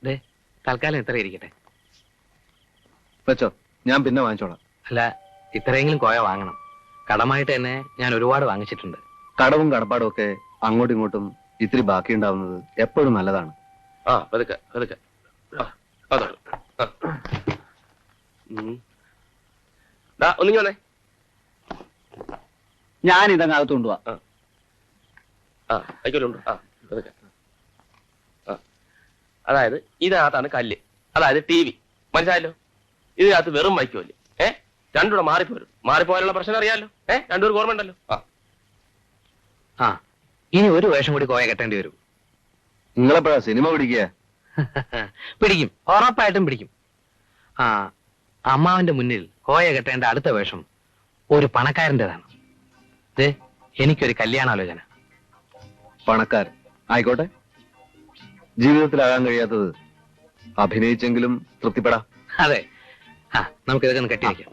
ദേ തൽക്കാലം ഇത്ര ഇരിക്കട്ടെ. വെച്ചോ, ഞാൻ പിന്നെ വാങ്ങിച്ചോളാം. അല്ല, ഇത്രയെങ്കിലും കോയ വാങ്ങണം. കടമായിട്ട് തന്നെ ഞാൻ ഒരുപാട് വാങ്ങിച്ചിട്ടുണ്ട്. കടവും കടപ്പാടും ഒക്കെ അങ്ങോട്ടും ഇങ്ങോട്ടും ഇത്തിരി ബാക്കി ഉണ്ടാവുന്നത് എപ്പോഴും നല്ലതാണ്. ആ പതുക്കെ പതുക്കെ. ഒന്നിങ്ങി വന്നേ. ഞാൻ ഇതങ്ങകത്ത് കൊണ്ടുപോവാ. ആ ആയിക്കോലുണ്ട്. ആ പതുക്കെ. ആ അതായത് ഇതിനകത്താണ് കല്ല്, അതായത് TV. മനസ്സിലായല്ലോ? ഇതിനകത്ത് വെറും വൈക്കോല്. രണ്ടുകൂടെ മാറിപ്പോരും. മാറിപ്പോയാലുള്ള പ്രശ്നം അറിയാമല്ലോ. രണ്ടുപേർക്ക് ഓർമ്മ ഉണ്ടല്ലോ. ആ ഇനി ഒരു വേഷം കൂടി കോയ കെട്ടേണ്ടി വരും. നിങ്ങളെപ്പോഴാ സിനിമ പിടിക്കുക? പിടിക്കും, ഉറപ്പായിട്ടും പിടിക്കും. ആ അമ്മാവന്റെ മുന്നിൽ കോയ കെട്ടേണ്ട അടുത്ത വേഷം ഒരു പണക്കാരൻ്റെതാണ്. ദേ എനിക്കൊരു കല്യാണാലോചന. പണക്കാരൻ ആയിക്കോട്ടെ. ജീവിതത്തിലാകാൻ കഴിയാത്തത് അഭിനയിച്ചെങ്കിലും തൃപ്തിപ്പെടാം. അതെ. ആ നമുക്ക് ഇതൊക്കെ ഒന്ന് കെട്ടി വയ്ക്കാം.